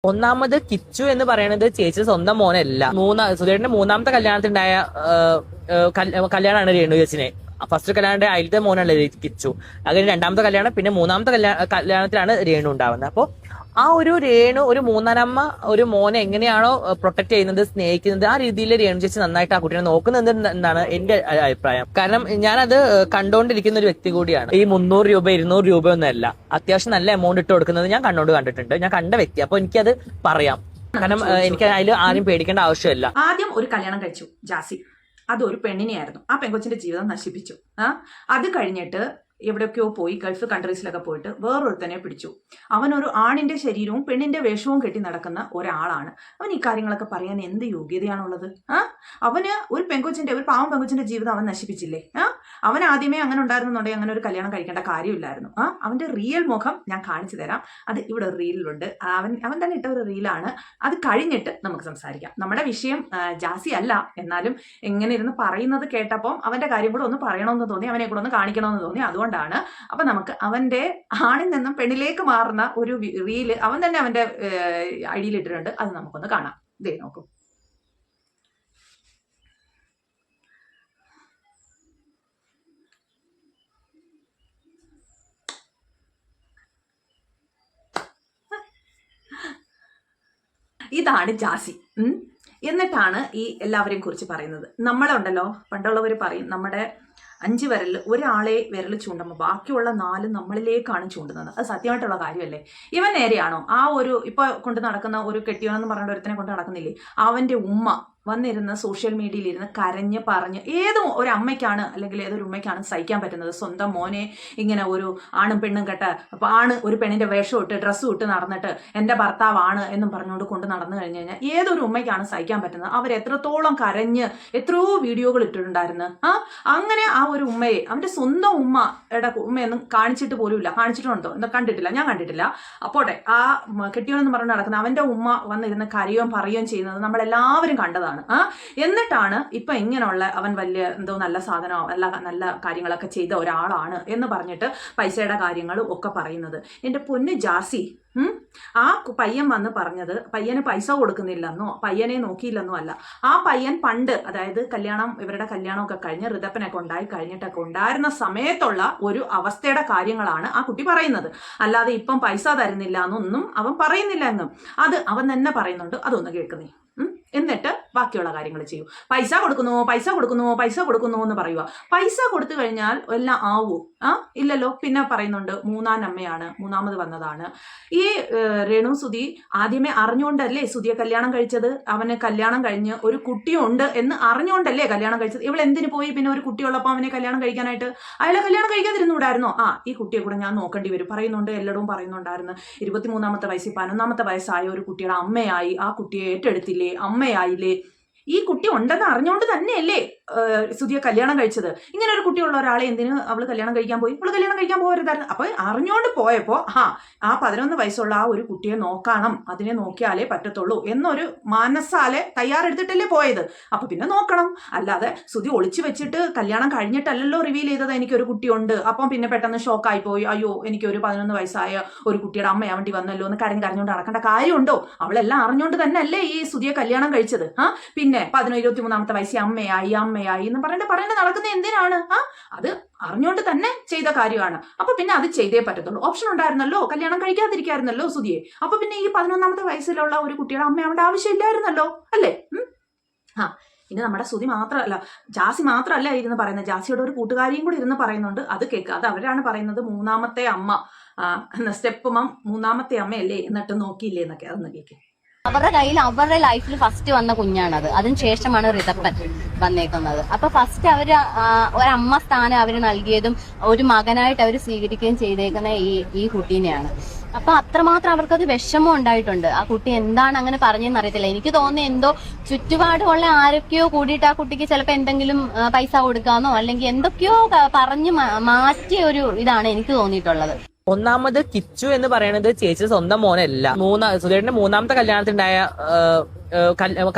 ഒന്നാമത് കിച്ചു എന്ന് പറയുന്നത് ചേച്ചി സ്വന്തം മോനല്ല. സുധീരന്റെ മൂന്നാമത്തെ കല്യാണത്തിനുണ്ടായ കല്യാണമാണ് രേണു ചേച്ചിനെ. ഫസ്റ്റ് കല്യാണത്തിന്റെ അതിലത്തെ മോനല്ല കിച്ചു. അങ്ങനെ രണ്ടാമത്തെ കല്യാണം, പിന്നെ മൂന്നാമത്തെ കല്യാണത്തിലാണ് രേണു ഉണ്ടാവുന്നത്. അപ്പോ ആ ഒരു രേണു, ഒരു മൂന്നാനമ്മ ഒരു മോനെ എങ്ങനെയാണോ പ്രൊട്ടക്ട് ചെയ്യുന്നത്, സ്നേഹിക്കുന്നത്, ആ രീതിയിൽ രേണു ചേച്ചി നന്നായിട്ട് ആ കുട്ടീനെ നോക്കുന്നത് എന്നാണ് എന്റെ അഭിപ്രായം. കാരണം ഞാനത് കണ്ടുകൊണ്ടിരിക്കുന്ന ഒരു വ്യക്തി കൂടിയാണ്. ഈ 300 രൂപ 200 രൂപ ഒന്നുമല്ല, അത്യാവശ്യം നല്ല എമൗണ്ട് ഇട്ട് കൊടുക്കുന്നത് ഞാൻ കണ്ടിട്ടുണ്ട്. ഞാൻ കണ്ട വ്യക്തി, അപ്പൊ എനിക്കത് പറയാം. കാരണം എനിക്ക് അതിൽ ആരും പേടിക്കേണ്ട ആവശ്യമില്ല. ആദ്യം ഒരു കല്യാണം കഴിച്ചു ജാസി, അതൊരു പെണ്ണിനെയായിരുന്നു. ആ പെങ്കൊച്ചിന്റെ ജീവിതം നശിപ്പിച്ചു. അത് കഴിഞ്ഞിട്ട് എവിടെയൊക്കെയോ പോയി, ഗൾഫ് കൺട്രീസിലൊക്കെ പോയിട്ട് വേറൊരുത്തനെ പിടിച്ചു. അവനൊരു ആണിന്റെ ശരീരവും പെണ്ണിന്റെ വേഷവും കെട്ടി നടക്കുന്ന ഒരാളാണ്. അവൻ ഈ കാര്യങ്ങളൊക്കെ പറയാൻ എന്ത് യോഗ്യതയാണുള്ളത്? അവന് ഒരു പാവം പെങ്കൊച്ചിന്റെ ജീവിതം അവൻ നശിപ്പിച്ചില്ലേ? അവൻ ആദ്യമേ അങ്ങനെ ഉണ്ടായിരുന്നുണ്ടെങ്കിൽ അങ്ങനെ ഒരു കല്യാണം കഴിക്കേണ്ട കാര്യമില്ലായിരുന്നു. അവന്റെ റിയൽ മുഖം ഞാൻ കാണിച്ചു തരാം. അത് ഇവിടെ ഒരു റീലിലുണ്ട്. അവൻ തന്നെ ഇട്ട ഒരു റീലാണ്. അത് കഴിഞ്ഞിട്ട് നമുക്ക് സംസാരിക്കാം. നമ്മുടെ വിഷയം ജാസി അല്ല, എന്നാലും എങ്ങനെ ഇരുന്ന് പറയുന്നത് കേട്ടപ്പോൾ അവന്റെ കാര്യം കൂടെ ഒന്ന് പറയണമെന്ന് തോന്നി, അവനെ കൂടെ ഒന്ന് കാണിക്കണമെന്ന് തോന്നി. അതുകൊണ്ടാണ്. അപ്പൊ നമുക്ക് അവന്റെ ആണിൽ നിന്നും പെണ്ണിലേക്ക് മാറുന്ന ഒരു റീല് അവൻ തന്നെ അവന്റെ ഐഡിയിൽ ഇട്ടിട്ടുണ്ട്. അത് നമുക്കൊന്ന് കാണാം. ദേ നോക്കൂ. ഇതാണ് ജാസി. എന്നിട്ടാണ് ഈ എല്ലാവരെയും കുറിച്ച് പറയുന്നത്. നമ്മളുണ്ടല്ലോ, പണ്ടുള്ളവർ പറയും നമ്മുടെ 5 വിരൽ ഒരാളെ വിരൽ ചൂണ്ടുമ്പോൾ ബാക്കിയുള്ള 4 നമ്മളിലേക്കാണ് ചൂണ്ടുന്നത്. അത് സത്യമായിട്ടുള്ള കാര്യമല്ലേ? ഇവൻ നേരെയാണോ? ആ ഒരു ഇപ്പൊ കൊണ്ട് നടക്കുന്ന ഒരു കെട്ടിയോണെന്ന് പറഞ്ഞ ഒരുത്തനെ കൊണ്ട് നടക്കുന്നില്ലേ, അവന്റെ ഉമ്മ വന്നിരുന്ന് സോഷ്യൽ മീഡിയയിൽ ഇരുന്ന് കരഞ്ഞ് പറഞ്ഞ്, ഏതോ ഒരു അമ്മയ്ക്കാണ് അല്ലെങ്കിൽ ഏതൊരു ഉമ്മയ്ക്കാണ് സഹിക്കാൻ പറ്റുന്നത് സ്വന്തം മോനെ ഇങ്ങനെ ഒരു ആണും പെണ്ണും കെട്ട്, അപ്പൊ ആണ് ഒരു പെണ്ണിന്റെ വേഷം ഇട്ട് ഡ്രസ്സും ഇട്ട് നടന്നിട്ട് എന്റെ ഭർത്താവാണ് എന്നും പറഞ്ഞുകൊണ്ട് കൊണ്ട് നടന്നു കഴിഞ്ഞു കഴിഞ്ഞാൽ ഏതൊരു ഉമ്മയ്ക്കാണ് സഹിക്കാൻ പറ്റുന്നത്? അവർ എത്രത്തോളം കരഞ്ഞ് എത്രയോ വീഡിയോകൾ ഇട്ടിട്ടുണ്ടായിരുന്നു. അങ്ങനെ ആ ഒരു ഉമ്മയെ, അവന്റെ സ്വന്തം ഉമ്മയൊന്നും കാണിച്ചിട്ട് പോലുമില്ല. കാണിച്ചിട്ടുണ്ടോ? എന്താ കണ്ടിട്ടില്ല, ഞാൻ കണ്ടിട്ടില്ല. അപ്പോട്ടെ, ആ കെട്ടിയോണെന്ന് പറഞ്ഞ് നടക്കുന്ന അവന്റെ ഉമ്മ വന്നിരുന്ന് കരയുകയും പറയുകയും ചെയ്യുന്നത് നമ്മളെല്ലാവരും കണ്ടതാണ്. എന്നിട്ടാണ് ഇപ്പൊ ഇങ്ങനെയുള്ള അവൻ വലിയ എന്തോ നല്ല സാധനമോ നല്ല കാര്യങ്ങളൊക്കെ ചെയ്ത ഒരാളാണ് എന്ന് പറഞ്ഞിട്ട് പൈസയുടെ കാര്യങ്ങളും ഒക്കെ പറയുന്നത്. എന്റെ പൊന്ന് ജാസി, ആ പയ്യൻ വന്ന് പറഞ്ഞത് പയ്യന് പൈസ കൊടുക്കുന്നില്ലെന്നോ പയ്യനെ നോക്കിയില്ലെന്നോ അല്ല. ആ പയ്യൻ പണ്ട്, അതായത് ഇവരുടെ കല്യാണമൊക്കെ കഴിഞ്ഞ് ഋതപ്പനൊക്കെ ഉണ്ടായി കഴിഞ്ഞിട്ടൊക്കെ ഉണ്ടായിരുന്ന സമയത്തുള്ള ഒരു അവസ്ഥയുടെ കാര്യങ്ങളാണ് ആ കുട്ടി പറയുന്നത്. അല്ലാതെ ഇപ്പം പൈസ തരുന്നില്ല എന്നൊന്നും അവൻ പറയുന്നില്ല എന്നും അത് അവൻ തന്നെ പറയുന്നുണ്ട്. അതൊന്ന് കേൾക്കുന്നേ. എന്നിട്ട് ബാക്കിയുള്ള കാര്യങ്ങൾ ചെയ്യൂ. പൈസ കൊടുക്കുന്നു എന്ന് പറയുക. പൈസ കൊടുത്തു കഴിഞ്ഞാൽ എല്ലാം ആവൂ? ഇല്ലല്ലോ. പിന്നെ പറയുന്നുണ്ട് മൂന്നാമത് വന്നതാണ്. ഈ രേണു സുധി ആദ്യമേ അറിഞ്ഞുകൊണ്ടല്ലേ സുധിയെ കല്യാണം കഴിച്ചത്? അവന് കല്യാണം കഴിഞ്ഞ് ഒരു കുട്ടിയുണ്ട് എന്ന് അറിഞ്ഞുകൊണ്ടല്ലേ കല്യാണം കഴിച്ചത്? ഇവൾ എന്തിനു പോയി പിന്നെ ഒരു കുട്ടിയുള്ളപ്പോൾ അവനെ കല്യാണം കഴിക്കാനായിട്ട്? അയാളെ കല്യാണം കഴിക്കാതിരുന്നുകൂടായിരുന്നോ? ഈ കുട്ടിയെ കൂടെ ഞാൻ നോക്കേണ്ടി വരും പറയുന്നുണ്ട്. എല്ലായിടവും പറയുന്നുണ്ടായിരുന്നു 23-ാമത്തെ വയസ്സിൽ 11-ാമത്തെ വയസ്സായ ഒരു കുട്ടിയുടെ അമ്മയായി. ആ കുട്ടിയെ ഏറ്റെടുത്തില്ലേ, അമ്മയായില്ലേ? ഈ കുട്ടി ഉണ്ടെന്ന് അറിഞ്ഞുകൊണ്ട് തന്നെയല്ലേ സുധിയെ കല്യാണം കഴിച്ചത്? ഇങ്ങനെ ഒരു കുട്ടിയുള്ള ഒരാളെ എന്തിനു അവള് കല്യാണം കഴിക്കാൻ പോയി? അവള് കല്യാണം കഴിക്കാൻ പോകരുതായിരുന്നു. അപ്പൊ അറിഞ്ഞുകൊണ്ട് പോയപ്പോ ആ 11 വയസ്സുള്ള ആ ഒരു കുട്ടിയെ നോക്കണം, അതിനെ നോക്കിയാലേ പറ്റത്തുള്ളൂ എന്നൊരു മനസ്സാലെ തയ്യാറെടുത്തിട്ടല്ലേ പോയത്. അപ്പൊ പിന്നെ നോക്കണം. അല്ലാതെ സുധി ഒളിച്ചു വെച്ചിട്ട് കല്യാണം കഴിഞ്ഞിട്ടല്ലല്ലോ റിവീൽ ചെയ്തത് എനിക്കൊരു കുട്ടിയുണ്ട്. അപ്പം പിന്നെ പെട്ടെന്ന് ഷോക്കായി പോയി, അയ്യോ എനിക്കൊരു 11 വയസ്സായ ഒരു കുട്ടിയുടെ അമ്മയാവേണ്ടി വന്നല്ലോ എന്ന് കരഞ്ഞുകൊണ്ട് നടക്കേണ്ട കാര്യമുണ്ടോ? അവളെല്ലാം അറിഞ്ഞുകൊണ്ട് തന്നെ അല്ലേ ഈ സുധിയെ കല്യാണം കഴിച്ചത്. പിന്നെ 23-ാമത്തെ വയസ്സിൽ അമ്മയായി എന്ന് പറഞ്ഞിട്ട് നടക്കുന്നത് എന്തിനാണ്? അത് അറിഞ്ഞുകൊണ്ട് തന്നെ ചെയ്ത കാര്യമാണ്. അപ്പൊ പിന്നെ അത് ചെയ്തേ പറ്റത്തുള്ളൂ. ഓപ്ഷൻ ഉണ്ടായിരുന്നല്ലോ, കല്യാണം കഴിക്കാതിരിക്കായിരുന്നല്ലോ സുധിയെ. അപ്പൊ പിന്നെ ഈ 11-ാമത്തെ വയസ്സിലുള്ള ഒരു കുട്ടിയുടെ അമ്മയാവേണ്ട ആവശ്യമില്ലായിരുന്നല്ലോ, അല്ലേ? ഇനി നമ്മുടെ സുധി മാത്രമല്ല, ജാസി മാത്രമല്ല ഇരുന്ന് പറയുന്നത്, ജാസിയുടെ ഒരു കൂട്ടുകാരിയും കൂടി ഇരുന്ന് പറയുന്നുണ്ട്. അത് കേൾക്കുക. അത് അവരാണ് പറയുന്നത്. മൂന്നാമത്തെ അമ്മ സ്റ്റെപ്പ് മൂന്നാമത്തെ അമ്മയല്ലേ, എന്നിട്ട് നോക്കിയില്ലേ എന്നൊക്കെ. അതൊന്ന് കേൾക്കുക. അവരുടെ കയ്യിൽ അവരുടെ ലൈഫിൽ ഫസ്റ്റ് വന്ന കുഞ്ഞാണത്. അതിനുശേഷമാണ് ഋതപ്പൻ വന്നേക്കുന്നത്. അപ്പൊ ഫസ്റ്റ് അവര് ഒരമ്മ സ്ഥാനം അവര് നൽകിയതും ഒരു മകനായിട്ട് അവർ സ്വീകരിക്കുകയും ചെയ്തേക്കുന്ന ഈ കുട്ടീനെയാണ്. അപ്പൊ അത്രമാത്രം അവർക്കത് വിഷമം ഉണ്ടായിട്ടുണ്ട്. ആ കുട്ടി എന്താണ് അങ്ങനെ പറഞ്ഞെന്ന് അറിയത്തില്ല. എനിക്ക് തോന്നുന്നു എന്തോ ചുറ്റുപാടുള്ള ആരൊക്കെയോ കൂടിയിട്ട് ആ കുട്ടിക്ക് ചിലപ്പോ എന്തെങ്കിലും പൈസ കൊടുക്കാന്നോ അല്ലെങ്കിൽ എന്തൊക്കെയോ പറഞ്ഞ് മാറ്റിയ ഒരു ഇതാണ് എനിക്ക് തോന്നിയിട്ടുള്ളത്. ഒന്നാമത് കിച്ചു എന്ന് പറയുന്നത് ചേച്ചി സ്വന്തം മോനല്ല. സുധീരന്റെ മൂന്നാമത്തെ കല്യാണത്തിനുണ്ടായ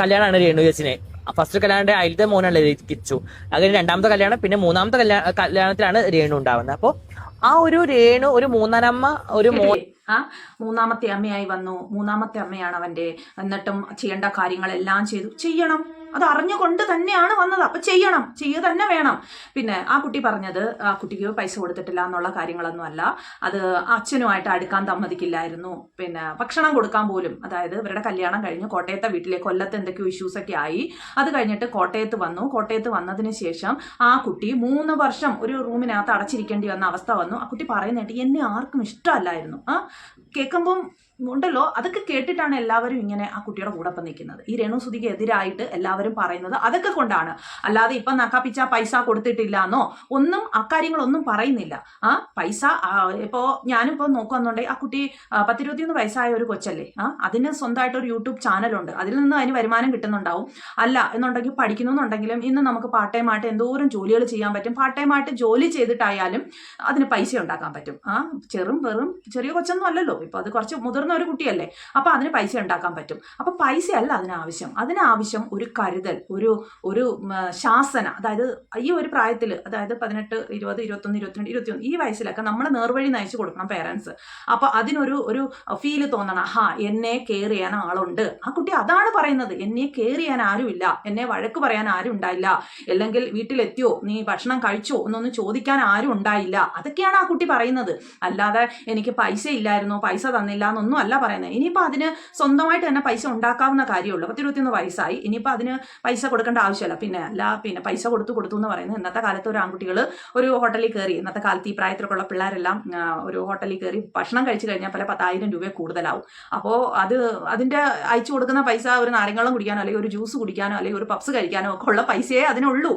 കല്യാണമാണ് രേണു ചേച്ചിനെ. ഫസ്റ്റ് കല്യാണത്തിന്റെ അതിലത്തെ മോനല്ല കിച്ചു. അങ്ങനെ രണ്ടാമത്തെ കല്യാണം, പിന്നെ മൂന്നാമത്തെ കല്യാണത്തിലാണ് രേണു ഉണ്ടാവുന്നത്. അപ്പൊ ആ ഒരു രേണു, ഒരു മൂന്നാനമ്മ, ഒരു മോൻ മൂന്നാമത്തെ അമ്മയായി വന്നു, മൂന്നാമത്തെ അമ്മയാണ് അവന്റെ, എന്നിട്ടും ചെയ്യേണ്ട കാര്യങ്ങളെല്ലാം ചെയ്യണം. അത് അറിഞ്ഞുകൊണ്ട് തന്നെയാണ് വന്നത്. അപ്പൊ ചെയ്യുക തന്നെ വേണം. പിന്നെ ആ കുട്ടി പറഞ്ഞത് ആ കുട്ടിക്ക് പൈസ കൊടുത്തിട്ടില്ല എന്നുള്ള കാര്യങ്ങളൊന്നും അല്ല. അത് അച്ഛനുമായിട്ട് അടുക്കാൻ സമ്മതിക്കില്ലായിരുന്നു. പിന്നെ ഭക്ഷണം കൊടുക്കാൻ പോലും, അതായത് ഇവരുടെ കല്യാണം കഴിഞ്ഞ് കോട്ടയത്തെ വീട്ടിലേക്ക്, കൊല്ലത്ത് എന്തൊക്കെയോ ഇഷ്യൂസ് ഒക്കെ ആയി. അത് കഴിഞ്ഞിട്ട് കോട്ടയത്ത് വന്നു. കോട്ടയത്ത് വന്നതിന് ശേഷം ആ കുട്ടി 3 വർഷം ഒരു റൂമിനകത്ത് അടച്ചിരിക്കേണ്ടി വന്ന അവസ്ഥ വന്നു. ആ കുട്ടി പറയുന്നേട്ട് എന്നെ ആർക്കും ഇഷ്ടമല്ലായിരുന്നു. കേൾക്കുമ്പം ഉണ്ടല്ലോ, അതൊക്കെ കേട്ടിട്ടാണ് എല്ലാവരും ഇങ്ങനെ ആ കുട്ടിയുടെ കൂടെ ഒപ്പം നിൽക്കുന്നത്. ഈ രേണുസുതിക്ക് എതിരായിട്ട് എല്ലാവരും പറയുന്നത് അതൊക്കെ കൊണ്ടാണ്. അല്ലാതെ ഇപ്പം നക്കാപ്പിച്ച പൈസ കൊടുത്തിട്ടില്ല എന്നോ ഒന്നും അക്കാര്യങ്ങളൊന്നും പറയുന്നില്ല. പൈസ ഇപ്പോൾ ഞാനിപ്പോൾ നോക്കുകയെന്നുണ്ടെങ്കിൽ ആ കുട്ടി 10-21 വയസ്സായ ഒരു കൊച്ചല്ലേ. അതിന് സ്വന്തമായിട്ട് ഒരു യൂട്യൂബ് ചാനലുണ്ട്. അതിൽ നിന്ന് അതിന് വരുമാനം കിട്ടുന്നുണ്ടാവും. അല്ല എന്നുണ്ടെങ്കിൽ പഠിക്കുന്നുണ്ടെങ്കിലും ഇന്ന് നമുക്ക് പാർട്ട് ടൈം ആയിട്ട് എന്തോരം ജോലികൾ ചെയ്യാൻ പറ്റും. പാർട്ട് ടൈം ആയിട്ട് ജോലി ചെയ്തിട്ടായാലും അതിന് പൈസ ഉണ്ടാക്കാൻ പറ്റും. ചെറിയ കൊച്ചൊന്നും അല്ലല്ലോ, ഇപ്പൊ അത് കുറച്ച് മുതിർന്ന ഒരു കുട്ടിയല്ലേ. അപ്പൊ അതിന് പൈസ ഉണ്ടാക്കാൻ പറ്റും. അപ്പൊ പൈസയല്ല അതിനാവശ്യം ഒരു കരുതൽ, ഒരു ശാസന. അതായത് ഈ ഒരു പ്രായത്തിൽ, അതായത് 18, 20, 21, 22, 21 ഈ വയസ്സിലൊക്കെ നമ്മൾ നേർവഴി നയിച്ചു കൊടുക്കണം പേരൻസ്. അപ്പൊ അതിനൊരു ഫീല് തോന്നണം. എന്നെ കെയർ ചെയ്യാൻ ആളുണ്ട്. ആ കുട്ടി അതാണ് പറയുന്നത്. എന്നെ കെയർ ചെയ്യാൻ ആരുമില്ല, എന്നെ വഴക്ക് പറയാൻ ആരും ഉണ്ടായില്ല, അല്ലെങ്കിൽ വീട്ടിലെത്തിയോ, നീ ഭക്ഷണം കഴിച്ചോ എന്നൊന്നും ചോദിക്കാൻ ആരും ഉണ്ടായില്ല. അതൊക്കെയാണ് ആ കുട്ടി പറയുന്നത്. അല്ലാതെ എനിക്ക് പൈസ ഇല്ലായിരുന്നോ, പൈസ തന്നില്ല എന്നൊന്നും അല്ല പറയുന്നത്. ഇനിയിപ്പോൾ അതിന് സ്വന്തമായിട്ട് തന്നെ പൈസ ഉണ്ടാക്കാവുന്ന കാര്യമുള്ളൂ. 10-21 വയസ്സായി. ഇനിയിപ്പോൾ അതിന് പൈസ കൊടുക്കേണ്ട ആവശ്യമില്ല. പിന്നെ പൈസ കൊടുത്തു എന്ന് പറയുന്നത് ഇന്നത്തെ കാലത്ത് ഒരു ആൺകുട്ടികൾ ഒരു ഹോട്ടലിൽ കയറി, ഇന്നത്തെ കാലത്ത് ഈ പ്രായത്തിലൊക്കെയുള്ള പിള്ളേരെല്ലാം ഒരു ഹോട്ടലിൽ കയറി ഭക്ഷണം കഴിച്ചു കഴിഞ്ഞാൽ പല 10,000 രൂപ കൂടുതലാവും. അപ്പോൾ അതിന്റെ അയച്ചു കൊടുക്കുന്ന പൈസ ഒരു നാരങ്ങളും കുടിക്കാനോ, അല്ലെങ്കിൽ ഒരു ജ്യൂസ് കുടിക്കാനോ, അല്ലെങ്കിൽ ഒരു പപ്സ് കഴിക്കാനോ ഒക്കെ ഉള്ള പൈസയെ അതിനുള്ളൂ.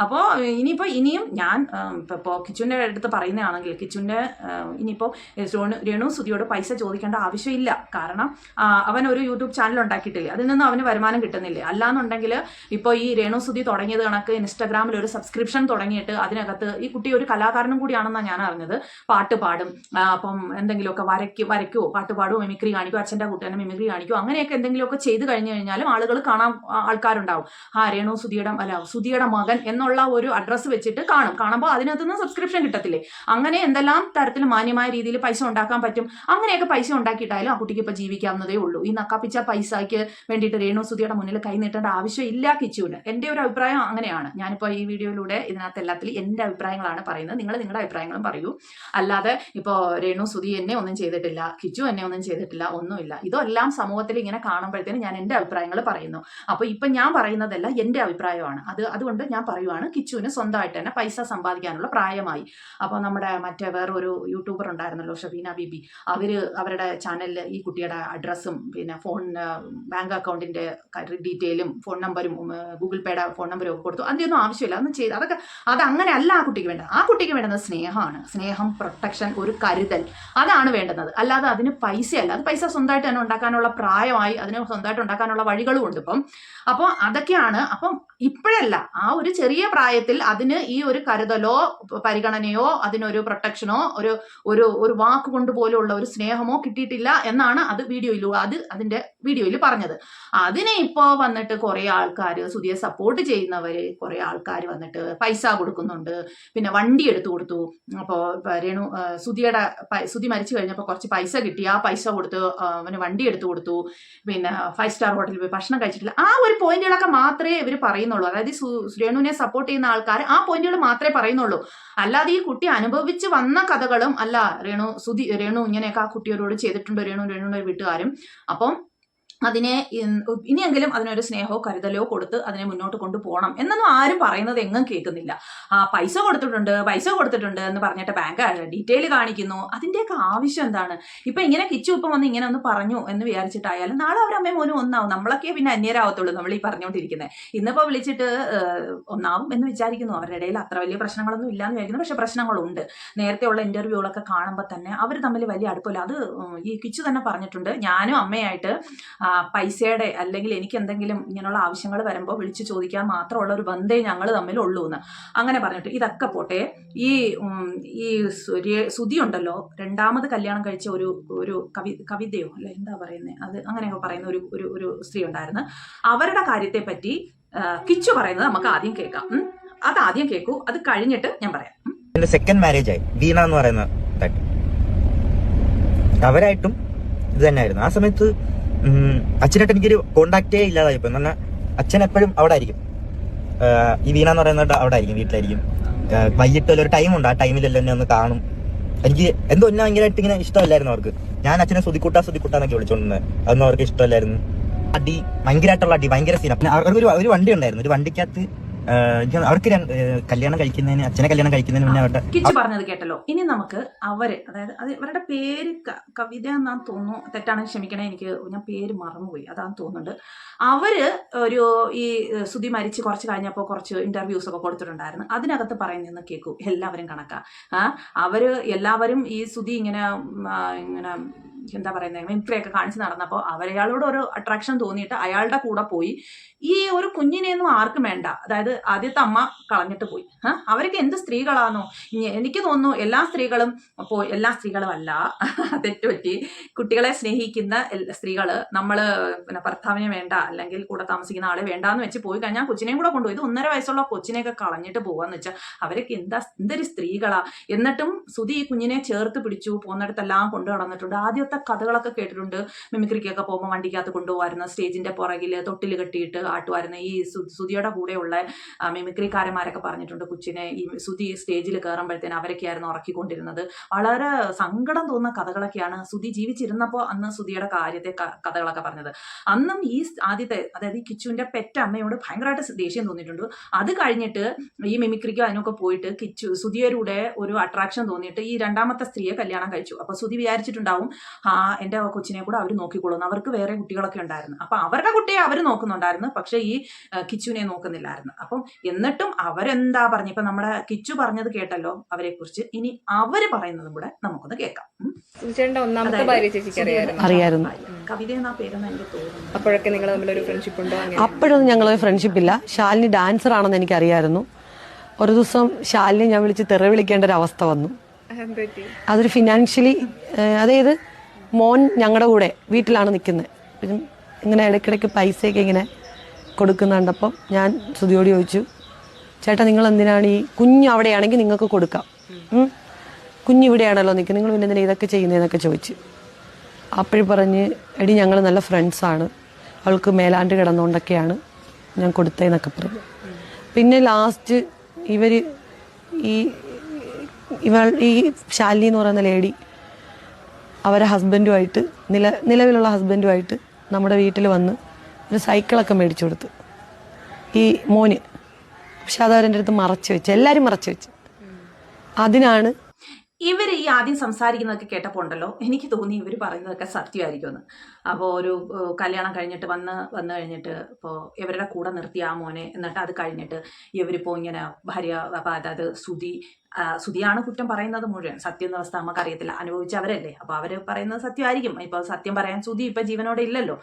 അപ്പോൾ ഇനിയും ഞാൻ ഇപ്പോൾ കിച്ചുവിന്റെ അടുത്ത് പറയുന്നതാണെങ്കിൽ, കിച്ചുവിന്റെ ഇനിയിപ്പോൾ രേണുസുതിയോട് പൈസ ചോദിക്കേണ്ട ആവശ്യമില്ല. കാരണം അവൻ ഒരു യൂട്യൂബ് ചാനൽ ഉണ്ടാക്കിയിട്ടില്ലേ, അതിൽ നിന്ന് അവന് വരുമാനം കിട്ടുന്നില്ലേ. അല്ലാന്നുണ്ടെങ്കിൽ ഇപ്പോൾ ഈ രേണുസുതി തുടങ്ങിയത് കണക്ക് ഇൻസ്റ്റാഗ്രാമിൽ ഒരു സബ്സ്ക്രിപ്ഷൻ തുടങ്ങിയിട്ട് അതിനകത്ത് ഈ കുട്ടി ഒരു കലാകാരനും കൂടിയാണെന്നാണ് ഞാൻ അറിഞ്ഞത്. പാട്ട് പാടും, അപ്പം എന്തെങ്കിലുമൊക്കെ വരയ്ക്കോ, പാട്ട് പാടുമോ, മിമിക്രി കാണിക്കോ, അച്ഛൻ്റെ കൂട്ടുകാരനെ മിമിക്രി കാണിക്കോ, അങ്ങനെയൊക്കെ എന്തെങ്കിലുമൊക്കെ ചെയ്ത് കഴിഞ്ഞു കഴിഞ്ഞാലും ആളുകൾ കാണാൻ ആൾക്കാരുണ്ടാവും. സുധിയുടെ മകൻ എന്നുള്ള ഒരു അഡ്രസ്സ് വെച്ചിട്ട് കാണുമ്പോൾ അതിനകത്തുനിന്ന് സബ്സ്ക്രിപ്ഷൻ കിട്ടത്തില്ലേ. അങ്ങനെ എന്തെല്ലാം തരത്തിൽ മാന്യമായ രീതിയിൽ പൈസ ഉണ്ടാക്കാൻ പറ്റും. അങ്ങനെയൊക്കെ പൈസ ഉണ്ടാക്കിയിട്ടായാലും ആ കുട്ടിക്ക് ഇപ്പൊ ജീവിക്കാവുന്നതേ ഉള്ളൂ. ഈ നക്കാപ്പിച്ച പൈസയ്ക്ക് വേണ്ടിയിട്ട് രേണുസുതിയുടെ മുന്നിൽ കൈ നീട്ടേണ്ട ആവശ്യമില്ല കിച്ചുവിന്. എൻ്റെ ഒരു അഭിപ്രായം അങ്ങനെയാണ്. ഞാനിപ്പോൾ ഈ വീഡിയോയിലൂടെ ഇതിനകത്ത് എല്ലാത്തിലും എൻ്റെ അഭിപ്രായങ്ങളാണ് പറയുന്നത്. നിങ്ങൾ നിങ്ങളുടെ അഭിപ്രായങ്ങളും പറയൂ. അല്ലാതെ ഇപ്പോൾ രേണുസുതി എന്നെ ഒന്നും ചെയ്തിട്ടില്ല, കിച്ചു എന്നെ ഒന്നും ചെയ്തിട്ടില്ല, ഒന്നുമില്ല. ഇതെല്ലാം സമൂഹത്തിൽ ഇങ്ങനെ കാണുമ്പോഴത്തേനും ഞാൻ എൻ്റെ അഭിപ്രായങ്ങൾ പറയുന്നു. അപ്പോൾ ഇപ്പം ഞാൻ പറയുന്നതല്ല എൻ്റെ അഭിപ്രായമാണ്. അതുകൊണ്ട് ഞാൻ പറയുവാണ്, കിച്ചുവിന് സ്വന്തമായിട്ട് തന്നെ പൈസ സമ്പാദിക്കാനുള്ള പ്രായമായി. അപ്പോൾ നമ്മുടെ മറ്റേ വേറൊരു യൂട്യൂബർ ഉണ്ടായിരുന്നല്ലോ, ഷബീന ബീബി, അവരുടെ ചാനലിൽ ഈ കുട്ടിയുടെ അഡ്രസ്സും പിന്നെ ബാങ്ക് അക്കൗണ്ടിന്റെ ഡീറ്റെയിലും ഫോൺ നമ്പരും ഗൂഗിൾ പേയുടെ ഫോൺ നമ്പരും ഒക്കെ കൊടുത്തു. അതിൻ്റെയൊന്നും ആവശ്യമില്ല. ഒന്നും ചെയ്ത് അതങ്ങനെ അല്ല ആ കുട്ടിക്ക് വേണ്ടത്. ആ കുട്ടിക്ക് വേണ്ടുന്നത് സ്നേഹമാണ്. സ്നേഹം, പ്രൊട്ടക്ഷൻ, ഒരു കരുതൽ, അതാണ് വേണ്ടുന്നത്. അല്ലാതെ അതിന് പൈസയല്ല. അത് പൈസ സ്വന്തമായിട്ട് തന്നെ ഉണ്ടാക്കാനുള്ള പ്രായമായി, അതിന് സ്വന്തമായിട്ട് ഉണ്ടാക്കാനുള്ള വഴികളും ഉണ്ട് ഇപ്പം. അപ്പോൾ അതൊക്കെയാണ്. അപ്പം ഇപ്പോഴല്ല, ആ ഒരു ചെറിയ പ്രായത്തിൽ അതിന് ഈ ഒരു കരുതലോ പരിഗണനയോ അതിനൊരു പ്രൊട്ടക്ഷനോ ഒരു വാക്ക് കൊണ്ട് പോലുള്ള ഒരു സ്നേഹമോ കിട്ടിയിട്ടില്ല എന്നാണ് അതിന്റെ വീഡിയോയിൽ പറഞ്ഞത്. അതിനെ ഇപ്പോ വന്നിട്ട് കുറെ ആൾക്കാർ, സുധിയെ സപ്പോർട്ട് ചെയ്യുന്നവര് കുറെ ആൾക്കാർ വന്നിട്ട് പൈസ കൊടുക്കുന്നുണ്ട്. പിന്നെ വണ്ടി എടുത്തു കൊടുത്തു. അപ്പോൾ സുധി മരിച്ചു കഴിഞ്ഞപ്പോൾ കുറച്ച് പൈസ കിട്ടി, ആ പൈസ കൊടുത്ത് അവന് വണ്ടി എടുത്തു കൊടുത്തു. പിന്നെ 5 സ്റ്റാർ ഹോട്ടലിൽ പോയി ഭക്ഷണം കഴിച്ചിട്ടില്ല. ആ ഒരു പോയിന്റുകളൊക്കെ മാത്രമേ ഇവർ പറയുന്നുള്ളൂ. അതായത് രേണുവിനെ സപ്പോർട്ട് ചെയ്യുന്ന ആൾക്കാർ ആ പോയിന്റുകൾ മാത്രമേ പറയുന്നുള്ളൂ. അല്ലാതെ ഈ കുട്ടി അനുഭവിച്ച് വന്ന കഥകളും അല്ല രേണു ഇങ്ങനെയൊക്കെ ആ കുട്ടിയോട് ചെയ്തിട്ടുണ്ട് രേണുവിന്റെ വീട്ടുകാരും. അപ്പം അതിനെ ഇനിയെങ്കിലും അതിനൊരു സ്നേഹമോ കരുതലോ കൊടുത്ത് അതിനെ മുന്നോട്ട് കൊണ്ടുപോകണം എന്നൊന്നും ആരും പറയുന്നത് എങ്ങും കേൾക്കുന്നില്ല. പൈസ കൊടുത്തിട്ടുണ്ട് എന്ന് പറഞ്ഞിട്ട് ബാങ്ക് ഡീറ്റെയിൽ കാണിക്കുന്നു. അതിൻ്റെയൊക്കെ ആവശ്യം എന്താണ്? ഇപ്പൊ ഇങ്ങനെ കിച്ചു ഇപ്പം വന്ന് ഇങ്ങനെ ഒന്ന് പറഞ്ഞു എന്ന് വിചാരിച്ചിട്ടായാലും നാളെ അവരമ്മയും മോനും ഒന്നാവും. നമ്മളൊക്കെ പിന്നെ അന്യരാവത്തുള്ളൂ നമ്മൾ ഈ പറഞ്ഞുകൊണ്ടിരിക്കുന്നത്. ഇന്നിപ്പോ വിളിച്ചിട്ട് ഒന്നാവും എന്ന് വിചാരിക്കുന്നു. അവരുടെ ഇടയിൽ അത്ര വലിയ പ്രശ്നങ്ങളൊന്നും ഇല്ലാന്ന് വിചാരിക്കുന്നു. പക്ഷെ പ്രശ്നങ്ങളുണ്ട്. നേരത്തെ ഉള്ള ഇന്റർവ്യൂകളൊക്കെ കാണുമ്പോൾ തന്നെ അവർ തമ്മിൽ വലിയ അടുപ്പമില്ല. അത് ഈ കിച്ചു തന്നെ പറഞ്ഞിട്ടുണ്ട്. ഞാനും അമ്മയായിട്ട് പൈസയുടെ അല്ലെങ്കിൽ എനിക്ക് എന്തെങ്കിലും ഇങ്ങനെയുള്ള ആവശ്യങ്ങൾ വരുമ്പോൾ വിളിച്ചു ചോദിക്കാൻ മാത്രമുള്ള ഒരു ബന്ധേ ഞങ്ങൾ തമ്മിലുള്ളൂ എന്ന് അങ്ങനെ പറഞ്ഞിട്ട്. ഇതൊക്കെ പോട്ടെ, ഈ സുധി ഉണ്ടല്ലോ, 2ാമത് കല്യാണം കഴിച്ച ഒരു കവിതയോ അല്ല എന്താ പറയുന്നത്, അത് അങ്ങനെയൊക്കെ പറയുന്ന ഒരു സ്ത്രീ ഉണ്ടായിരുന്നു. അവരുടെ കാര്യത്തെ പറ്റി കിച്ചു പറയുന്നത് നമുക്ക് ആദ്യം കേൾക്കാം. അത് ആദ്യം കേൾക്കൂ, അത് കഴിഞ്ഞിട്ട് ഞാൻ പറയാം. എന്റെ സെക്കൻഡ് മാരേജ് ആയി വീണ എന്ന് പറയുന്ന അവരായിട്ടും ഇത് തന്നെയായിരുന്നു. ആ സമയത്ത് അച്ഛനായിട്ട് എനിക്കൊരു കോണ്ടാക്റ്റേ ഇല്ലാതായിപ്പോ. എന്ന് പറഞ്ഞാൽ അച്ഛൻ എപ്പോഴും അവിടെ ആയിരിക്കും, ഈ വീണ എന്ന് പറയുന്നത് അവിടെ ആയിരിക്കും, വീട്ടിലായിരിക്കും. വൈകിട്ട് ഒരു ടൈമുണ്ട്, ആ ടൈമിലെല്ലാം എന്നെ ഒന്ന് കാണും. എനിക്ക് എന്തോ എന്നെ ഭയങ്കരമായിട്ട് ഇങ്ങനെ ഇഷ്ടമല്ലായിരുന്നു അവർക്ക്. ഞാൻ അച്ഛനെ സുതിക്കൂട്ടാന്നൊക്കെ വിളിച്ചോണ്ടിരുന്നത്, അതൊന്നും അവർക്ക് ഇഷ്ടമല്ലായിരുന്നു. അടി ഭയങ്കരമായിട്ടുള്ള അടി, ഭയങ്കര സീന. പിന്നെ അവർക്ക് ഒരു വണ്ടി ഉണ്ടായിരുന്നു, ഒരു വണ്ടിക്കകത്ത് അവർക്ക് കല്യാണം കഴിക്കുന്നതിന്, അച്ഛനെ കല്യാണം കഴിക്കുന്നതിന് മുന്നേ അവരുടെ കിച്ചു പറഞ്ഞത് കേട്ടല്ലോ. ഇനി നമുക്ക് അതായത് അവരുടെ പേര് കവിത എന്നാന്ന് തോന്നുന്നു, തെറ്റാണെങ്കിൽ ക്ഷമിക്കണേ, ഞാൻ പേര് മറന്നുപോയി, അതാന്ന് തോന്നുന്നുണ്ട്. അവര് ഈ സുധി മരിച്ച് കുറച്ച് കഴിഞ്ഞപ്പോൾ കുറച്ച് ഇന്റർവ്യൂസ് ഒക്കെ കൊടുത്തിട്ടുണ്ടായിരുന്നു. അതിനകത്ത് പറയുന്നതെന്ന് കേൾക്കൂ, എല്ലാവരും കണക്കാ. അവര് എല്ലാവരും ഈ സുധി ഇങ്ങനെ എന്താ പറയുന്നത്, മിമിക്രിയൊക്കെ കാണിച്ച് നടന്നപ്പോൾ അയാളോട് ഒരു അട്രാക്ഷൻ തോന്നിയിട്ട് അയാളുടെ കൂടെ പോയി. ഈ ഒരു കുഞ്ഞിനെയൊന്നും ആർക്കും വേണ്ട, അതായത് ആദ്യത്തെ അമ്മ കളഞ്ഞിട്ട് പോയി. അവരൊക്കെ എന്ത് സ്ത്രീകളാണോ? എനിക്ക് തോന്നുന്നു എല്ലാ സ്ത്രീകളും അല്ല, തെറ്റുപറ്റി. കുട്ടികളെ സ്നേഹിക്കുന്ന സ്ത്രീകള് നമ്മള് പിന്നെ ഭർത്താവിനെ വേണ്ട, അല്ലെങ്കിൽ കൂടെ താമസിക്കുന്ന ആളെ വേണ്ടാന്ന് വെച്ച് പോയി കഴിഞ്ഞാൽ കൊച്ചിനെയും കൂടെ കൊണ്ടുപോയി. ഇത് 1.5 വയസ്സുള്ള കൊച്ചിനെയൊക്കെ കളഞ്ഞിട്ട് പോവാന്ന് വെച്ചാൽ അവരൊക്കെ എന്തൊരു സ്ത്രീകളാ. എന്നിട്ടും സുധി ഈ കുഞ്ഞിനെ ചേർത്ത് പിടിച്ചു, പോകുന്നിടത്തെല്ലാം കൊണ്ടു നടന്നിട്ടുണ്ട്. ആദ്യത്തെ കഥകളൊക്കെ കേട്ടിട്ടുണ്ട്. മിമിക്രിക്കൊക്കെ പോകുമ്പോൾ വണ്ടിക്കകത്ത് കൊണ്ടുപോകായിരുന്നു, സ്റ്റേജിന്റെ പുറകില് തൊട്ടിൽ കെട്ടിയിട്ട് ആട്ടുമായിരുന്നു. ഈ സുധിയുടെ കൂടെയുള്ള മിമിക്രിക്കാരന്മാരൊക്കെ പറഞ്ഞിട്ടുണ്ട്, കൊച്ചിനെ ഈ സുധി സ്റ്റേജിൽ കയറുമ്പോഴത്തേന് അവരൊക്കെയായിരുന്നു ഉറക്കിക്കൊണ്ടിരുന്നത്. വളരെ സങ്കടം തോന്നുന്ന കഥകളൊക്കെയാണ് സുധി ജീവിച്ചിരുന്നപ്പോൾ അന്ന് സുധിയുടെ കാര്യത്തെ കഥകളൊക്കെ പറഞ്ഞത്. അന്നും ഈ ആദ്യത്തെ, അതായത് ഈ കിച്ചുവിന്റെ പെറ്റ അമ്മയോട് ഭയങ്കരമായിട്ട് ദേഷ്യം തോന്നിയിട്ടുണ്ട്. അത് കഴിഞ്ഞിട്ട് ഈ മിമിക്രിക്കോ അതിനൊക്കെ പോയിട്ട് സുധിയുടെ ഒരു അട്രാക്ഷൻ തോന്നിയിട്ട് ഈ രണ്ടാമത്തെ സ്ത്രീയെ കല്യാണം കഴിച്ചു. അപ്പൊ സുധി വിചാരിച്ചിട്ടുണ്ടാവും, എന്റെ കൊച്ചിനെ കൂടെ അവർ നോക്കിക്കൊള്ളുന്നു. അവർക്ക് വേറെ കുട്ടികളൊക്കെ ഉണ്ടായിരുന്നു, അപ്പൊ അവരുടെ കുട്ടിയെ അവർ നോക്കുന്നുണ്ടായിരുന്നു, പക്ഷെ ഈ കിച്ചുവിനെ നോക്കുന്നില്ലായിരുന്നു. അപ്പം എന്നിട്ടും അവരെന്താ പറഞ്ഞു, ഇപ്പൊ നമ്മുടെ കിച്ചു പറഞ്ഞത് കേട്ടല്ലോ അവരെ കുറിച്ച്. ഇനി അവര് പറയുന്നതും കൂടെ നമുക്കൊന്ന് കേൾക്കാം. ഒന്നാമത്തെ ഭാര്യ ചേച്ചിക്ക് അറിയായിരുന്നു. കവിത എന്നാ പേരെന്ന് എനിക്ക് തോന്നുന്നു. അപ്പോഴൊക്കെ നിങ്ങൾ തമ്മിലൊരു ഫ്രണ്ട്ഷിപ്പ് ഉണ്ടോ? അപ്പോഴൊന്നും ഞങ്ങളൊരു ഫ്രണ്ട്ഷിപ്പ് ഇല്ല. ശാലിനി ഡാൻസർ ആണെന്ന് എനിക്കറിയായിരുന്നു. ഒരു ദിവസം ശാലിനി ഞാൻ വിളിച്ച് തെറി വിളിക്കേണ്ട ഒരു അവസ്ഥ വന്നു. അതൊരു ഫിനാൻഷ്യലി, അതായത് മോൻ ഞങ്ങളുടെ കൂടെ വീട്ടിലാണ് നിൽക്കുന്നത്, ഇങ്ങനെ ഇടയ്ക്കിടയ്ക്ക് പൈസയൊക്കെ ഇങ്ങനെ കൊടുക്കുന്നുണ്ടപ്പം ഞാൻ സുധിയോട് ചോദിച്ചു, ചേട്ടാ നിങ്ങൾ എന്തിനാണ് ഈ കുഞ്ഞ് അവിടെയാണെങ്കിൽ നിങ്ങൾക്ക് കൊടുക്കാം, കുഞ്ഞിവിടെയാണല്ലോ നിൽക്കുന്നത്, നിങ്ങൾ പിന്നെ എന്തിനാ ഇതൊക്കെ ചെയ്യുന്നതെന്നൊക്കെ ചോദിച്ചു. അപ്പോഴും പറഞ്ഞ്, എടി ഞങ്ങൾ നല്ല ഫ്രണ്ട്സാണ്, അവൾക്ക് മേലാണ്ട് കിടന്നുകൊണ്ടൊക്കെയാണ് ഞാൻ കൊടുത്തതെന്നൊക്കെ പറഞ്ഞു. പിന്നെ ലാസ്റ്റ് ഈ ശാലിനി എന്ന് പറയുന്ന ലേഡി അവരെ ഹസ്ബൻഡുമായിട്ട് നിലവിലുള്ള ഹസ്ബൻഡുമായിട്ട് നമ്മുടെ വീട്ടിൽ വന്ന് ഒരു സൈക്കിളൊക്കെ മേടിച്ചു കൊടുത്തു ഈ മോന്. പക്ഷെ അതവരെൻ്റെ അടുത്ത് മറച്ചു വെച്ച്, എല്ലാവരും മറച്ചു വെച്ച്. അതിനാണ് ഇവർ ഈ ആദ്യം സംസാരിക്കുന്നതൊക്കെ കേട്ടപ്പോൾ ഉണ്ടല്ലോ, എനിക്ക് തോന്നി ഇവർ പറയുന്നതൊക്കെ സത്യമായിരിക്കുമെന്ന്. അപ്പോൾ ഒരു കല്യാണം കഴിഞ്ഞിട്ട് വന്നു കഴിഞ്ഞിട്ട് ഇപ്പോൾ ഇവരുടെ കൂടെ നിർത്തിയ ആ മോനെ, എന്നിട്ട് അത് കഴിഞ്ഞിട്ട് ഇവരിപ്പോൾ ഇങ്ങനെ ഭാര്യ, അതായത് സുധിയാണ് കുറ്റം പറയുന്നത് മുഴുവൻ. സത്യം എന്ന അവസ്ഥ നമുക്കറിയത്തില്ല, അനുഭവിച്ചവരല്ലേ, അപ്പോൾ അവർ പറയുന്നത് സത്യമായിരിക്കും. ഇപ്പോൾ സത്യം പറയാൻ സുധി ഇപ്പം ജീവനോടെ ഇല്ലല്ലോ.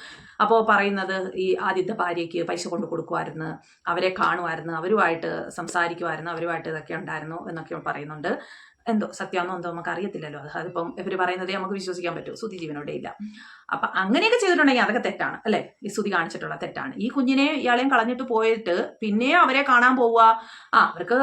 അപ്പോൾ പറയുന്നത് ഈ ആദ്യത്തെ ഭാര്യയ്ക്ക് പൈസ കൊണ്ട് കൊടുക്കുമായിരുന്നു, അവരെ കാണുമായിരുന്നു, അവരുമായിട്ട് സംസാരിക്കുമായിരുന്നു, അവരുമായിട്ട് ഇതൊക്കെ ഉണ്ടായിരുന്നു എന്നൊക്കെ പറയുന്നുണ്ട്. എന്തോ സത്യമാണോ എന്തോ നമുക്ക് അറിയത്തില്ലല്ലോ. അതിപ്പം ഇവർ പറയുന്നതേ നമുക്ക് വിശ്വസിക്കാൻ പറ്റൂ, സുധി ജീവനോടെ ഇല്ല. അപ്പം അങ്ങനെയൊക്കെ ചെയ്തിട്ടുണ്ടെങ്കിൽ അതൊക്കെ തെറ്റാണ് അല്ലേ, ഈ സുധി കാണിച്ചിട്ടുള്ള തെറ്റാണ്. ഈ കുഞ്ഞിനെ ഇയാളെയും കളഞ്ഞിട്ട് പോയിട്ട് പിന്നെ അവരെ കാണാൻ പോവുക, അവർക്ക്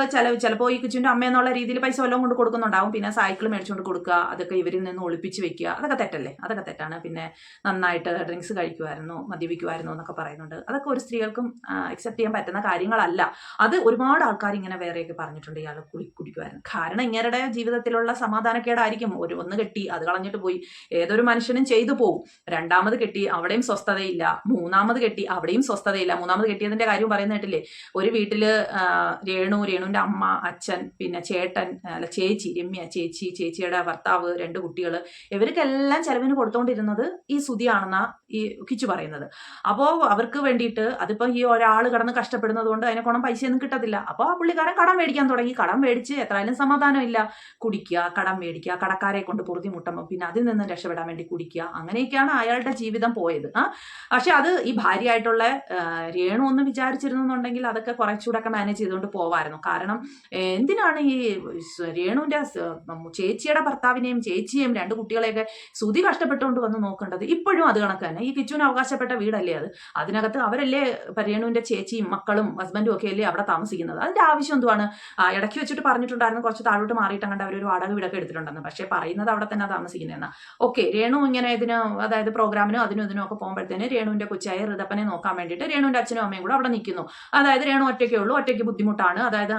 ചിലപ്പോൾ ഈ കൊച്ചിൻ്റെ അമ്മ എന്നുള്ള രീതിയിൽ പൈസ വല്ലതും കൊണ്ട് കൊടുക്കുന്നുണ്ടാവും, പിന്നെ സൈക്കിൾ മേടിച്ചുകൊണ്ട് കൊടുക്കുക, അതൊക്കെ ഇവരിൽ നിന്ന് ഒളിപ്പിച്ച് വെക്കുക, അതൊക്കെ തെറ്റല്ലേ, അതൊക്കെ തെറ്റാണ്. പിന്നെ നന്നായിട്ട് ഡ്രിങ്ക്സ് കഴിക്കുമായിരുന്നു, മദ്യപിക്കുമായിരുന്നു എന്നൊക്കെ പറയുന്നുണ്ട്. അതൊക്കെ ഒരു സ്ത്രീകൾക്കും അക്സെപ്റ്റ് ചെയ്യാൻ പറ്റുന്ന കാര്യങ്ങളല്ല. അത് ഒരുപാട് ആൾക്കാർ ഇങ്ങനെ വേറെയൊക്കെ പറഞ്ഞിട്ടുണ്ട്, ഇയാൾ കുടിക്കുമായിരുന്നു. കാരണം ഇങ്ങരുടെ ജീവിതത്തിലുള്ള സമാധാനക്കേടായിരിക്കും. ഒന്ന് കെട്ടി അത് കളഞ്ഞിട്ട് പോയി, ഏതൊരു മനുഷ്യനും ചെയ്തു പോകും. രണ്ടാമത് കെട്ടി അവിടെയും സ്വസ്ഥതയില്ല, മൂന്നാമത് കെട്ടി അവിടെയും സ്വസ്ഥതയില്ല. മൂന്നാമത് കെട്ടിയതിന്റെ കാര്യം പറയുന്ന കേട്ടില്ലേ, ഒരു വീട്ടില് രേണുവിന്റെ അമ്മ, അച്ഛൻ, പിന്നെ ചേട്ടൻ, ചേച്ചി രമ്യ ചേച്ചി, ചേച്ചിയുടെ ഭർത്താവ്, 2 കുട്ടികൾ, ഇവർക്കെല്ലാം ചെലവിന് കൊടുത്തോണ്ടിരുന്നത് ഈ സുധിയാണെന്നാ ഈ കിച്ചു പറയുന്നത്. അപ്പോൾ അവർക്ക് വേണ്ടിയിട്ട് അതിപ്പോ ഈ ഒരാൾ കിടന്ന് കഷ്ടപ്പെടുന്നത് കൊണ്ട് അതിനെ കൊണം പൈസയൊന്നും കിട്ടത്തില്ല. അപ്പോൾ ആ പുള്ളിക്കാരൻ കടം മേടിക്കാൻ തുടങ്ങി. കടം മേടിച്ച് എത്രയായാലും സമാധാനം ഇല്ല, കുടിക്കുക, കടം മേടിക്കുക, കടക്കാരെ കൊണ്ട് പൊറുതി മുട്ടുമ്പോൾ പിന്നെ അതിൽ നിന്ന് രക്ഷപ്പെടാൻ വേണ്ടി കുടിക്കുക, അങ്ങനെയൊക്കെയാണ് അയാളുടെ ജീവിതം പോയത്. പക്ഷെ അത് ഈ ഭാര്യയായിട്ടുള്ള രേണു ഒന്ന് വിചാരിച്ചിരുന്നുണ്ടെങ്കിൽ അതൊക്കെ കുറച്ചുകൂടെ മാനേജ് ചെയ്തുകൊണ്ട് പോവായിരുന്നു. കാരണം എന്തിനാണ് ഈ രേണുവിന്റെ ചേച്ചിയുടെ ഭർത്താവിനെയും ചേച്ചിയെയും 2 കുട്ടികളെയൊക്കെ സുധി കഷ്ടപ്പെട്ടുകൊണ്ട് വന്ന് നോക്കേണ്ടത്? ഇപ്പോഴും അത് കണക്ക് തന്നെ. ഈ കിച്ചുവിന് അവകാശപ്പെട്ട വീടല്ലേ അത്. അതിനകത്ത് അവരല്ലേ രേണുവിന്റെ ചേച്ചിയും മക്കളും ഹസ്ബൻഡും ഒക്കെ അല്ലേ അവിടെ താമസിക്കുന്നത്. അതിന്റെ ആവശ്യം എന്തുവാണ്? ഇടയ്ക്ക് വെച്ചിട്ട് പറഞ്ഞിട്ടുണ്ടായിരുന്നു കുറച്ച് താഴോട്ട് മാറിയിട്ട് കണ്ട് അവരൊരു വാടക വീടൊക്കെ എടുത്തിട്ടുണ്ടെന്ന്. പക്ഷേ പറയുന്നത് അവിടെ തന്നെ താമസിക്കുന്നതെന്നാ. ഓക്കെ, രേണു ഇങ്ങനെ ഇതിന് അതായത് പ്രോഗ്രാമിനും അതിനും ഇതിനും ഒക്കെ പോകുമ്പോഴത്തേന് രേണുവിന്റെ കൊച്ചായ ഋതപ്പനെ നോക്കാൻ വേണ്ടിയിട്ട് രേണുവിന്റെ അച്ഛനും അമ്മയും കൂടെ അവിടെ നിൽക്കുന്നു. അതായത് രേണു ഒറ്റയ്ക്കേ ഉള്ളൂ, ഒറ്റയ്ക്ക് ബുദ്ധിമുട്ടാണ്. അതായത്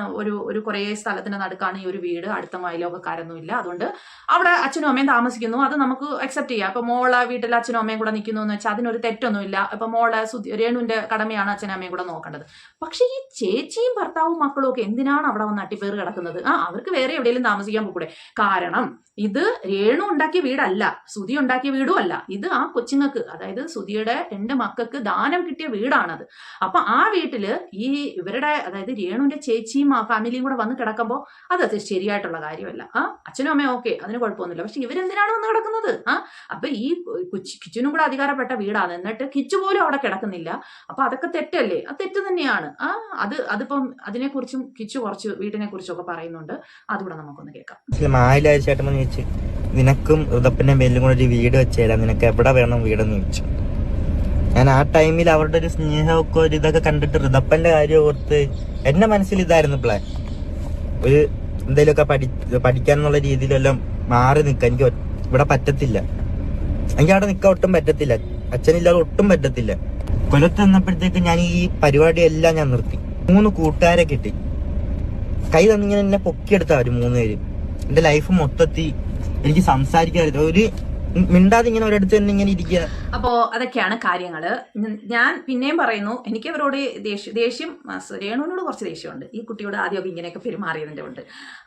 ഒരു കുറേ സ്ഥലത്തിന് നടുക്കാണ് ഈ ഒരു വീട്, അടുത്ത അയൽവക്കക്കാരൊന്നും ഇല്ല. അതുകൊണ്ട് അവിടെ അച്ഛനും അമ്മയും താമസിക്കുന്നു. അത് നമുക്ക് അക്സെപ്റ്റ് ചെയ്യാം. അപ്പൊ മോളെ വീട്ടിൽ അച്ഛനും അമ്മയും കൂടെ നിൽക്കുന്നു എന്ന് വെച്ചാൽ അതിനൊരു തെറ്റൊന്നുമില്ല. അപ്പൊ മോളെ രേണുവിന്റെ കടമയാണ് അച്ഛനും അമ്മയും കൂടെ നോക്കേണ്ടത്. പക്ഷെ ഈ ചേച്ചിയും ഭർത്താവും മക്കളും ഒക്കെ എന്തിനാണ് അവിടെ വന്ന് അട്ടിപ്പേറ് കിടക്കുന്നത്? അവർക്ക് വേറെ എവിടെയെങ്കിലും താമസിക്കാൻ പോകൂടെ? കാരണം ഇത് രേണു ഉണ്ടാക്കിയ വീടല്ല, സുധി ഉണ്ടാക്കിയ വീടും അല്ല. ഇത് ആ കൊച്ചുങ്ങൾക്ക്, അതായത് സുധിയുടെ 2 മക്കൾക്ക് ദാനം കിട്ടിയ വീടാണത്. അപ്പൊ ആ വീട്ടില് ഈ ഇവരുടെ അതായത് രേണുവിന്റെ ചേച്ചിയും ആ ഫാമിലിയും കൂടെ വന്ന് കിടക്കുമ്പോൾ അത് ശരിയായിട്ടുള്ള കാര്യമല്ല. അച്ഛനും അമ്മയും ഓക്കെ, അതിന് കുഴപ്പമൊന്നുമില്ല. പക്ഷെ ഇവരെന്തിനാണ് വന്ന് കിടക്കുന്നത്? അപ്പൊ ഈ കിച്ചുനും കൂടെ അധികാരപ്പെട്ട വീടാണ്, എന്നിട്ട് കിച്ചു പോലും അവിടെ കിടക്കുന്നില്ല. അപ്പൊ അതൊക്കെ തെറ്റല്ലേ? അത് തെറ്റ് തന്നെയാണ്. അതിപ്പം അതിനെക്കുറിച്ചും കിച്ചു കുറച്ച് വീടിനെ കുറിച്ചൊക്കെ പറയുന്നുണ്ട്. അതുകൂടെ നമുക്കൊന്ന് കേൾക്കാം. നിനക്കും ഋതപ്പന്റെ പേരിലും കൂടെ ഒരു വീട് വെച്ചേരാ, നിനക്ക് എവിടെ വേണം വീടെന്ന് ചോദിച്ചു. ഞാൻ ആ ടൈമിൽ അവരുടെ ഒരു സ്നേഹമൊക്കെ ഒരു ഇതൊക്കെ കണ്ടിട്ട് ഋതപ്പന്റെ കാര്യം ഓർത്ത് എന്റെ മനസ്സിൽ ഇതായിരുന്നു പ്ലാൻ. ഒരു എന്തെങ്കിലുമൊക്കെ പഠിക്കാന്നുള്ള രീതിയിലെല്ലാം മാറി നിൽക്കാൻ എനിക്ക് ഇവിടെ പറ്റത്തില്ല. എനിക്ക് അവിടെ നിൽക്കാൻ ഒട്ടും പറ്റത്തില്ല, അച്ഛനില്ലാതെ ഒട്ടും പറ്റത്തില്ല. കൊല്ലത്ത് വന്നപ്പോഴത്തേക്ക് ഞാൻ ഈ പരിപാടിയെല്ലാം ഞാൻ നിർത്തി. 3 കൂട്ടുകാരെ കിട്ടി, കൈ തന്നിങ്ങനെ എന്നെ പൊക്കിയെടുത്താ അവര് 3 പേര്. എന്റെ ലൈഫ് മൊത്തത്തിൽ എനിക്ക് സംസാരിക്കാൻ ഒരു മിണ്ടാതെ ഇങ്ങനെ ഒരിടത്ത് തന്നെ ഇങ്ങനെ ഇരിക്കുക. അപ്പോ അതൊക്കെയാണ് കാര്യങ്ങള്. ഞാൻ പിന്നെയും പറയുന്നു, എനിക്ക് അവരോട് ദേഷ്യം രേണുവിനോട് കുറച്ച് ദേഷ്യമുണ്ട്. ഈ കുട്ടിയോട് ആദ്യമൊക്കെ ഇങ്ങനെയൊക്കെ പെരുമാറിയതിന്റെ ഉണ്ട്.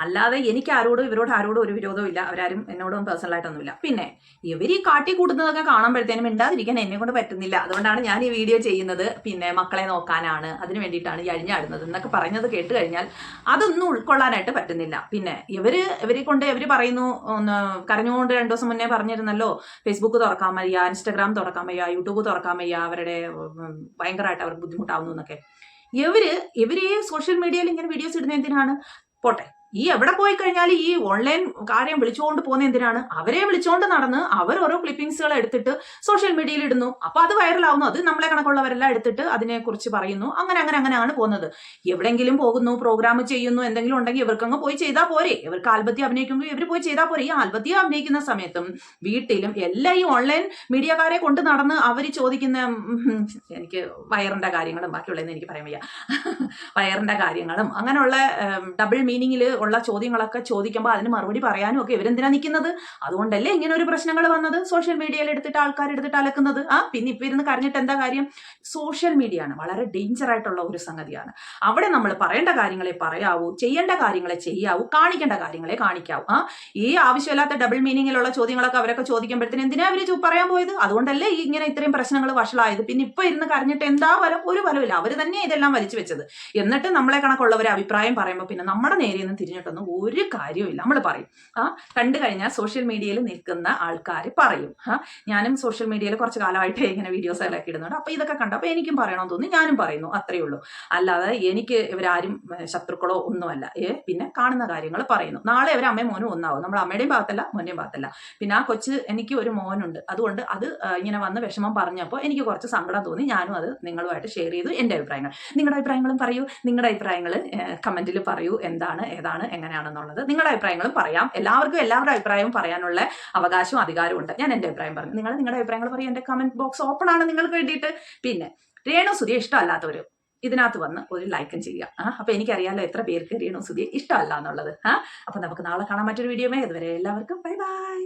അല്ലാതെ എനിക്ക് ഇവരോട് ആരോടും ഒരു വിരോധവും ഇല്ല. അവരാരും എന്നോടും പേഴ്സണലായിട്ടൊന്നുമില്ല. പിന്നെ ഇവർ ഈ കാട്ടി കൂട്ടുന്നതൊക്കെ കാണുമ്പോഴത്തേനും മിണ്ടാതിരിക്കാൻ എന്നെ കൊണ്ട് പറ്റുന്നില്ല. അതുകൊണ്ടാണ് ഞാൻ ഈ വീഡിയോ ചെയ്യുന്നത്. പിന്നെ മക്കളെ നോക്കാനാണ്, അതിന് വേണ്ടിയിട്ടാണ് ഈ അഴിഞ്ഞാടുന്നത് എന്നൊക്കെ പറയുന്നത് കേട്ട് കഴിഞ്ഞാൽ അതൊന്നും ഉൾക്കൊള്ളാനായിട്ട് പറ്റുന്നില്ല. പിന്നെ ഇവരെ കൊണ്ട് പറയുന്നു, കരഞ്ഞുകൊണ്ട് 2 ദിവസം മുന്നേ പറഞ്ഞിരുന്നല്ലോ, ഫേസ്ബുക്ക് തുറക്കാൻ വയ്യ, ഇൻസ്റ്റാഗ്രാം തുറക്കാൻ വയ്യ, യൂട്യൂബ് തുറക്കാൻ വയ്യ, അവരുടെ ഭയങ്കരമായിട്ട് അവർക്ക് ബുദ്ധിമുട്ടാവുന്നു എന്നൊക്കെ. ഇവര് സോഷ്യൽ മീഡിയയിൽ ഇങ്ങനെ വീഡിയോസ് ഇടുന്ന എന്തിനാണ്? പോട്ടെ, ഈ എവിടെ പോയി കഴിഞ്ഞാൽ ഈ ഓൺലൈൻ കാര്യം വിളിച്ചുകൊണ്ട് പോകുന്ന എന്തിനാണ്? അവരെ വിളിച്ചുകൊണ്ട് നടന്ന് അവർ ഓരോ ക്ലിപ്പിംഗ്സുകൾ എടുത്തിട്ട് സോഷ്യൽ മീഡിയയിൽ ഇടുന്നു. അപ്പൊ അത് വൈറലാവുന്നു. അത് നമ്മളെ കണക്കുള്ളവരെല്ലാം എടുത്തിട്ട് അതിനെക്കുറിച്ച് പറയുന്നു. അങ്ങനെയാണ് പോകുന്നത്. എവിടെങ്കിലും പോകുന്നു, പ്രോഗ്രാം ചെയ്യുന്നു, എന്തെങ്കിലും ഉണ്ടെങ്കിൽ ഇവർക്കങ്ങ് പോയി ചെയ്താൽ പോരെ. ഇവർക്ക് ആൽബത്തി അഭിനയിക്കുമ്പോൾ ഇവർ പോയി ചെയ്താൽ പോരെ. ഈ ആൽബത്തി അഭിനയിക്കുന്ന സമയത്തും വീട്ടിലും എല്ലാം ഈ ഓൺലൈൻ മീഡിയക്കാരെ കൊണ്ട് നടന്ന് അവർ ചോദിക്കുന്ന, എനിക്ക് വയറിന്റെ കാര്യങ്ങളും ബാക്കിയുള്ളതെന്ന് എനിക്ക് പറയാൻ വയ്യ, വയറിന്റെ കാര്യങ്ങളും അങ്ങനെയുള്ള ഡബിൾ മീനിങ്ങിൽ ഉള്ള ചോദ്യങ്ങളൊക്കെ ചോദിക്കുമ്പോൾ അതിന് മറുപടി പറയാനും ഒക്കെ ഇവരെന്തിനാ നിൽക്കുന്നത്? അതുകൊണ്ടല്ലേ ഇങ്ങനെ ഒരു പ്രശ്നങ്ങൾ വന്നത്? സോഷ്യൽ മീഡിയയിൽ ആൾക്കാർ എടുത്തിട്ട് അലക്കുന്നത്. പിന്നെ ഇപ്പൊ ഇരുന്ന് കരഞ്ഞിട്ട് എന്താ കാര്യം? സോഷ്യൽ മീഡിയ ആണ് വളരെ ഡേഞ്ചർ ആയിട്ടുള്ള ഒരു സംഗതിയാണ്. അവിടെ നമ്മൾ പറയേണ്ട കാര്യങ്ങളെ പറയാവൂ, ചെയ്യേണ്ട കാര്യങ്ങളെ ചെയ്യാവൂ, കാണിക്കേണ്ട കാര്യങ്ങളെ കാണിക്കാവൂ. ഈ ആവശ്യമില്ലാത്ത ഡബിൾ മീനിങ്ങിലുള്ള ചോദ്യങ്ങളൊക്കെ അവരൊക്കെ ചോദിക്കുമ്പോഴത്തേന് എന്തിനാ അവര് പറയാൻ പോയത്? അതുകൊണ്ടല്ലേ ഇങ്ങനെ ഇത്രയും പ്രശ്നങ്ങൾ വഷളായത്. പിന്നെ ഇപ്പൊ ഇരുന്ന് കരഞ്ഞിട്ട് എന്താ ഫലം? ഒരു ഫലമില്ല. അവര് തന്നെ ഇതെല്ലാം വലിച്ചു വെച്ചത്. എന്നിട്ട് നമ്മളെ കണക്കുള്ളവരെ അഭിപ്രായം പറയുമ്പോൾ പിന്നെ നമ്മുടെ നേരെ തിരിഞ്ഞിട്ടൊന്നും ഒരു കാര്യവുമില്ല. നമ്മൾ പറയും, കണ്ടു കഴിഞ്ഞാൽ സോഷ്യൽ മീഡിയയിൽ നിൽക്കുന്ന ആൾക്കാർ പറയും. ഞാനും സോഷ്യൽ മീഡിയയിൽ കുറച്ച് കാലമായിട്ട് ഇങ്ങനെ വീഡിയോസ് എല്ലാം ഇടുന്നുണ്ട്. അപ്പൊ ഇതൊക്കെ കണ്ടപ്പോൾ എനിക്കും പറയണമെന്ന് തോന്നി, ഞാനും പറയുന്നു. അത്രയേ ഉള്ളൂ. അല്ലാതെ എനിക്ക് ഇവരാരും ശത്രുക്കളോ ഒന്നുമല്ല. പിന്നെ കാണുന്ന കാര്യങ്ങൾ പറയുന്നു. നാളെ അവർ അമ്മയും മോനും ഒന്നാവും. നമ്മൾ അമ്മയുടെയും ഭാഗത്തല്ല, മോന്റെയും ഭാഗത്തല്ല. പിന്നെ ആ കൊച്ച്, എനിക്ക് ഒരു മോനുണ്ട്, അതുകൊണ്ട് അത് ഇങ്ങനെ വന്ന് വിഷമം പറഞ്ഞപ്പോൾ എനിക്ക് കുറച്ച് സങ്കടം തോന്നി. ഞാനും അത് നിങ്ങളുമായിട്ട് ഷെയർ ചെയ്തു എൻ്റെ അഭിപ്രായങ്ങൾ. നിങ്ങളുടെ അഭിപ്രായങ്ങളും പറയൂ. നിങ്ങളുടെ അഭിപ്രായങ്ങൾ കമന്റിൽ പറയൂ. ഏതാണ് എങ്ങനെയാണെന്നുള്ളത് നിങ്ങളുടെ അഭിപ്രായങ്ങളും പറയാം. എല്ലാവരുടെ അഭിപ്രായവും പറയാനുള്ള അവകാശവും അധികാരവും ഉണ്ട്. ഞാൻ എൻ്റെ അഭിപ്രായം പറഞ്ഞു, നിങ്ങളുടെ അഭിപ്രായങ്ങൾ പറയും. എൻ്റെ കമന്റ് ബോക്സ് ഓപ്പൺ ആണ് നിങ്ങൾക്ക് വേണ്ടിയിട്ട്. പിന്നെ രേണു സുധിയെ ഇഷ്ടമല്ലാത്തവര് ഇതിനകത്ത് വന്ന് ഒരു ലൈക്കും ചെയ്യുക. അപ്പൊ എനിക്കറിയാലോ എത്ര പേർക്ക് രേണു സുധിയെ ഇഷ്ടമല്ല എന്നുള്ളത്. അപ്പൊ നമുക്ക് നാളെ കാണാൻ മറ്റൊരു വീഡിയോ. ഇതുവരെ എല്ലാവർക്കും ബൈ ബൈ.